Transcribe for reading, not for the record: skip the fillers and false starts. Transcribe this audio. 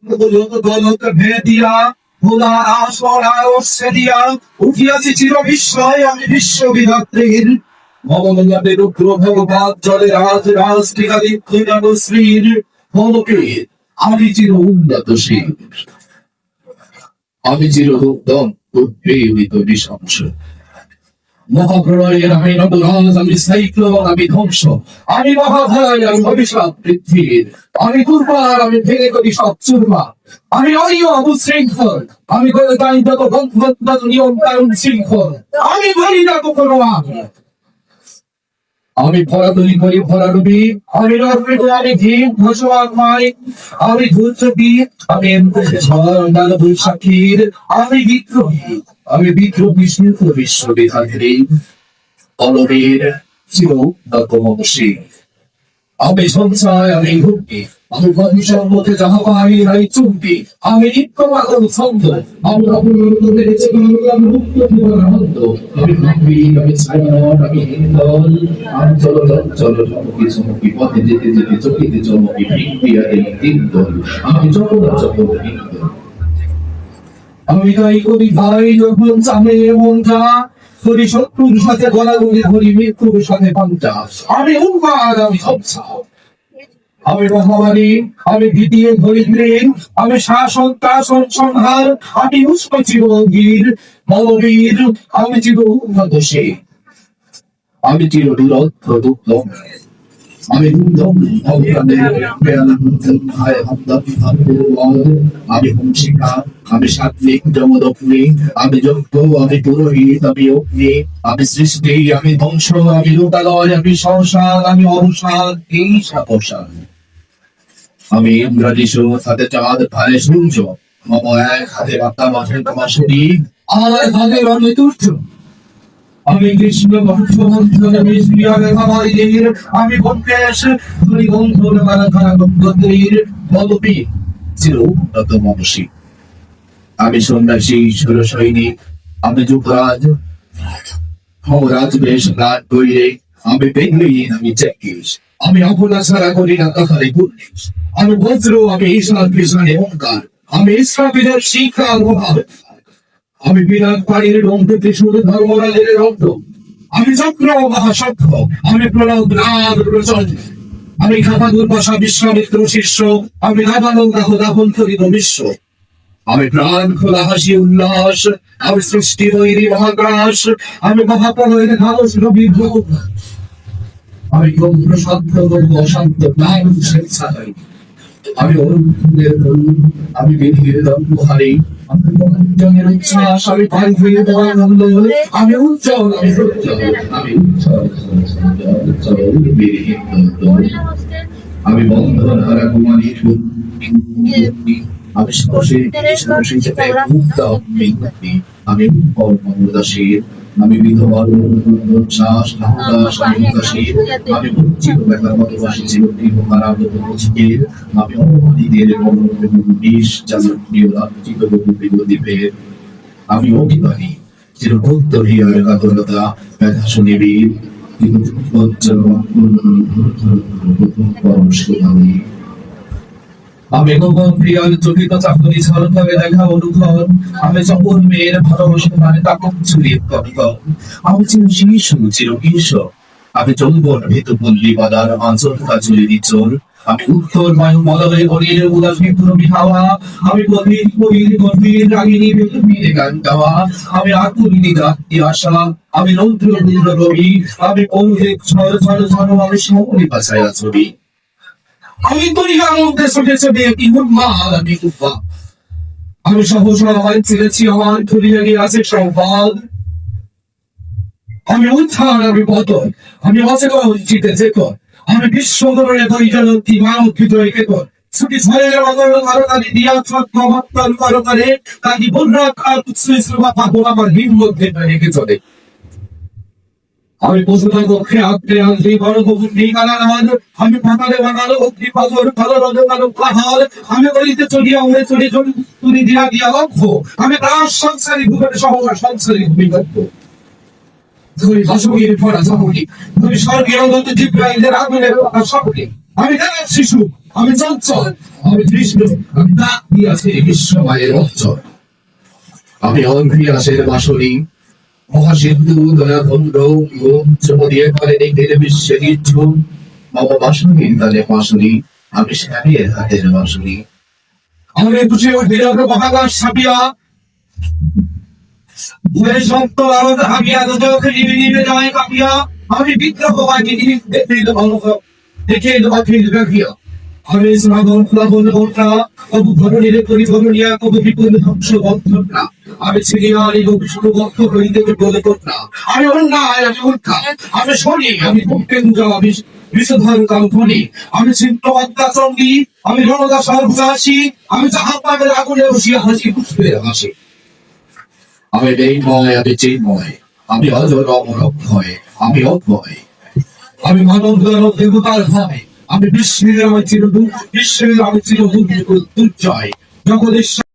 গলক ভেদিয়া ভোলার আসরায় অশ্বে দিয়া উঠিয়াছি চির বিস্ময় আমি বিশ্ববিধাত্রীর ভবনগণের উগ্র ভগবাদ জলে রাজ রাজ টিকাদিত্য শ্রীর ভবকের আমি চির উন্নতশীল আমি চির উদ্যম উদ্বেলিত নৃশংস মহাপ্রলয়ের আমি নবরাজ আমি সাইক্লোন আমি ধ্বংস আমি মহাভয় আমি অভিশাপ পৃথিবীর আমি দুর্বার আমি ভেঙে করি সব চুরমা আমি অনিয়ম উশৃঙ্খল আমি করে তাই যত বন্ধ নিয়ম কারণ শৃঙ্খল আমি বলি না কখনো আমি ভরাতলি করি ভরাডুবি আমি রফিক আমি ভীম ঘোষমান মাই আমি ধূর্তবি আমি ঝড় বৈশাখীর আমি বিদ্রোহী আমি বিদ্রোহী শুল্ক বিশ্ববিধাত্রী অলবের চির দত্তমশী আমি সঞ্চয় আমি ভক্তি আমি ভবিষ্যৎ মধ্যে যাহা পাই নাই চুক্তি আমি নিত্যমাগম ছন্দ আমি আমি মুক্ত জীবন আনন্দ আমি ভাবি আমি ছায়ানট আমি হিন্দল আমি চলো চলো চমকি চমকি পথে যেতে যেতে চকিতে চমকি ভিক্রিয়া এই তিন দল আমি চপল চপল হিন্দল আমি তাই করি ভাই যখন চামে মনটা করি শত্রুর সাথে গলাগলি ধরি মৃত্যুর সাথে পান্তা আমি উন্মাদ আমি হবসা আমি মহামারী আমি দ্বিতীয় ধরিত্রীর আমি শাসন তাসন সংহার আমি উষ্ণ চিরগীর মলবীর আমি চির উন্নতশী আমি চির দূরত্ব দুঃখম আমি দুর্দম আমি হুমশিকা আমি সাত্বিক জমদগ্নি আমি যজ্ঞ আমি পুরোহিত আমি অগ্নি আমি সৃষ্টি আমি ধ্বংস আমি লোকালয় আমি সংসার আমি অবসান এই সাপসান আমি ইন্দ্রাদিশু হাতে চাঁদ ভাই সূর্য মম এক হাতে বার্তা মাসের তোমার শরীর আমার এক হাতে রণতুর্য আমি কৃষ্ণ আমি শ্রীর আমি ভোগেশ ধরি বন্ধুর মালাখানা গঙ্গোত্রীর বলবী চির উন্নত মমসী আমি সন্ন্যাসী সুর সৈনিক আমি যুবরাজ রাজ বেশ রাজ বইরে আমি পেঙ্গুইন আমি জ্যাকিস আমি অপনা ছাড়া করি না তাহারে গুণিস আমি বজ্র আমি ঈশান কৃষ্ণের ওঙ্কার আমি ইসরাফিলের শিক্ষা প্রভাব আমি বিরাট পাড়ির রঙ্গ ত্রিশূল ধর্মরাজের রক্ত আমি চক্র মহাশক্ষ আমি প্রণব নাগ প্রচন্ড আমি খাপা দুর্বাসা বিশ্বামিত্র শিষ্য আমি নাবালক দাহ দাহন করিত বিশ্ব আমি প্রাণ খোলা হাসি উল্লাস আমি সৃষ্টি বৈরী মহাগ্রাস আমি মহাপ্রলয়ের ঘাস রবি ভোগ আমি গম্ভীর শান্ত অশান্ত প্রাণ স্বেচ্ছায় আমি অরুণের আমি বিধির দম্বহারী আমি উচ্ছ্বাস আমি পাই হয়ে দেওয়ার আনন্দ আমি উজ্জ্বল আমি উজ্জ্বল আমি উজ্জ্বল আমি বন্ধন হারা কুমারী আমি আমি মমদাসীর আমি বিধবার শ্বাস আমি উদাসীর আমি বঞ্চিত বেকার মতবাসী চিরদিন হারাগত মুশকিল আমি অপরাধীদের বিষ চালকীয় লাঞ্ছিত দ্বীপের আমি অভিমানী চিরভক্ত হিয়ার কাতরতা ব্যথা শুনিবীর আমি গোপন প্রিয়ার চকিত চাকরি ঝলকাবে দেখা অনুঘর আমি চপল মেয়ের ভালোবাসা মানে তাকম ছুরিয়ে কবিকর আমি চির শিশু চির কিশোর আমি যৌবন ভেতপল্লী বাদার আঞ্চল কাজুলি নিচল আমি উত্তর বায়ু মলয় হরির উদাসী পুরবী হাওয়া আমি গভীর গভীর গভীর রাগিনী বেদুমিরে গান গাওয়া আমি আকুল নিদাত্তি আশা আমি রৌদ্র রুদ্র রবি আমি পৌরিক ঝড় ঝড় ঝড় আমি সমনি বাছায়া ছবি আমি তরিকার মধ্যে ছুটে ছুটে কি উন্মাদ আমি উদ্ভা আমি সহসা আমার ছেড়েছি আমার ধরিয়া গিয়াছে সংবাদ আমি উত্থান আমি পতন আমি অচেতন জিতে চেতন আমি বিশ্ব ধরনের পরিচালকটি মানবকৃত একেতন ছুটি ছয়ের মগর কারণে দিয়া ছত্র হত্যার কারণে কাজী বন্যা কাল শ্রীশ্রমা পাগল আমার হিম মধ্যে রেখে চলে আমি পশুদের পক্ষে আঁকড়ে আনছি বড় বহুর নিকালার আমি পাতালে বানালো অগ্নি পাথর ভালো রজকালো পাহাড় আমি বলিতে চলিয়া উড়ে চলে তুলি দিয়া দিয়া লক্ষ্য আমি প্রাণ সংসারী ভূপের সহকার সংসারী ভূমিগত ধরি ভাসুকীর ফোড়া চাপুটি ধরি স্বর্গীয় জিব্রাইলের আগুনের সকলে আমি দেব শিশু আমি চঞ্চল, আমি কৃষ্ণ, আমি ডাক দিয়াছি বিশ্বমায়ের অঞ্চল। আমি অন্ধ্রিয়াসের বাসনী, মহাসিন্ধু দয়া ভন্ড চমদিয়ে করে নিখিল বিশ্বের ইচ্ছুক। মম বাসনী তালে বাসনী, আমি শ্যামের হাতের বাসনী। আমি বুঝে উঠিলাম মহাকাশ ছাপিয়া, ভুলের শক্ত আলাদা ভাবিয়া দুজকে নিবে নিবে যায় কাঁপিয়া। আমি বিদ্রোহ বাকি দেখে ভালো দেখে তোমাকে রাখিয়া। আমি শ্রাবণ প্লাবন ঘটনা, কবু ধরণীর করি ধরণিয়া, কবু বিপুল ধ্বংস বন্ধনা। আমি ছিলিয়া বিষ্ণু বক্ষ হইতে বলে ঘটনা। আমি অন্যায়, আমি উল্কা, আমি শনি, আমি ভক্তেন্দ্র, আমি বিষধর কালধ্বনি। আমি চিত্রবাদ্যা চণ্ডী, আমি রণদা সর্বদাসী, আমি জাহাপানের আগুনে বসিয়া হাসি পুষ্পে হাসি। আমি বেইময়, আমি চিন্ময়, আমি অজর অমর অক্ষয়, আমি অক্ষয়। আমি মানব দানব দেবতার ভয়, আমি বিশ্বের আমি চিরদূর, বিশ্বের আমি চিরদূর দুর্জয়। জগদীশ্বর